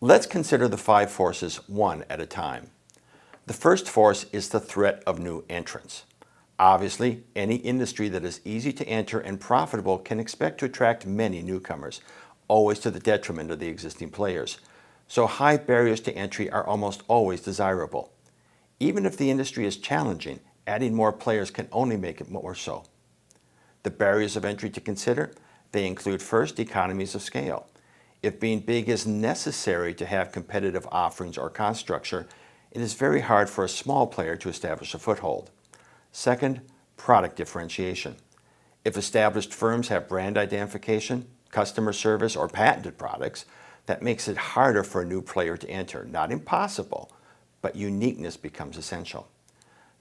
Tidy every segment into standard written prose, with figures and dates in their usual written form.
Let's consider the 5 forces one at a time. The first force is the threat of new entrants. Obviously, any industry that is easy to enter and profitable can expect to attract many newcomers, always to the detriment of the existing players. So high barriers to entry are almost always desirable. Even if the industry is challenging, adding more players can only make it more so. The barriers of entry to consider, they include first, economies of scale. If being big is necessary to have competitive offerings or cost structure, it is very hard for a small player to establish a foothold. Second, product differentiation. If established firms have brand identification, customer service, or patented products, that makes it harder for a new player to enter. Not impossible, but uniqueness becomes essential.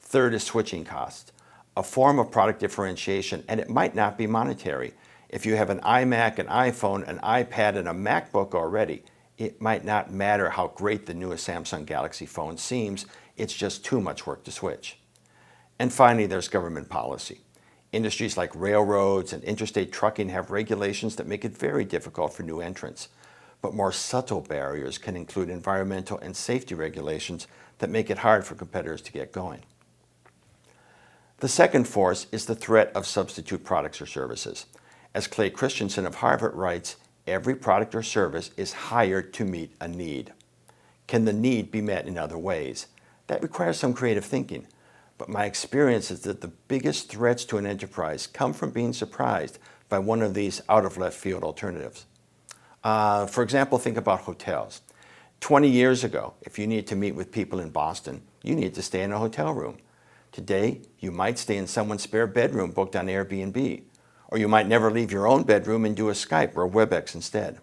Third is switching costs, a form of product differentiation, and it might not be monetary. If you have an iMac, an iPhone, an iPad, and a MacBook already, it might not matter how great the newest Samsung Galaxy phone seems, it's just too much work to switch. And finally, there's government policy. Industries like railroads and interstate trucking have regulations that make it very difficult for new entrants. But more subtle barriers can include environmental and safety regulations that make it hard for competitors to get going. The second force is the threat of substitute products or services. As Clay Christensen of Harvard writes, every product or service is hired to meet a need. Can the need be met in other ways? That requires some creative thinking. But my experience is that the biggest threats to an enterprise come from being surprised by one of these out-of-left-field alternatives. For example, think about hotels. 20 years ago, if you needed to meet with people in Boston, you needed to stay in a hotel room. Today, you might stay in someone's spare bedroom booked on Airbnb. Or you might never leave your own bedroom and do a Skype or a WebEx instead.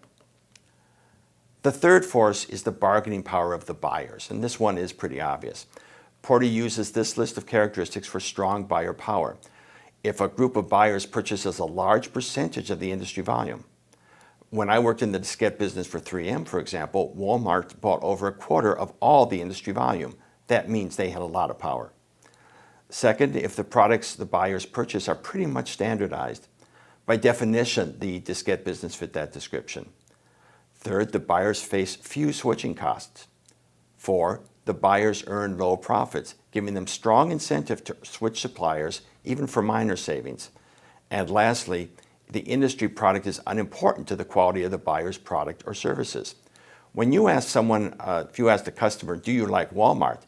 The third force is the bargaining power of the buyers, and this one is pretty obvious. Porter uses this list of characteristics for strong buyer power. If a group of buyers purchases a large percentage of the industry volume. When I worked in the diskette business for 3M, for example, Walmart bought over a quarter of all the industry volume. That means they had a lot of power. Second, if the products the buyers purchase are pretty much standardized. By definition, the diskette business fit that description. Third, the buyers face few switching costs. 4, the buyers earn low profits, giving them strong incentive to switch suppliers, even for minor savings. And lastly, the industry product is unimportant to the quality of the buyer's product or services. When you ask someone, if you ask the customer, do you like Walmart?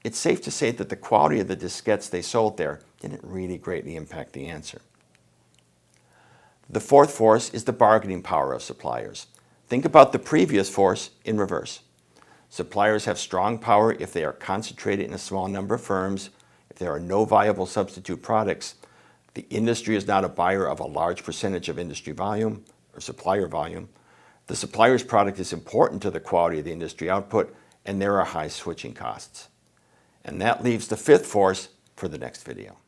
It's safe to say that the quality of the diskettes they sold there didn't really greatly impact the answer. The fourth force is the bargaining power of suppliers. Think about the previous force in reverse. Suppliers have strong power if they are concentrated in a small number of firms, if there are no viable substitute products, the industry is not a buyer of a large percentage of industry volume or supplier volume, the supplier's product is important to the quality of the industry output, and there are high switching costs. And that leaves the fifth force for the next video.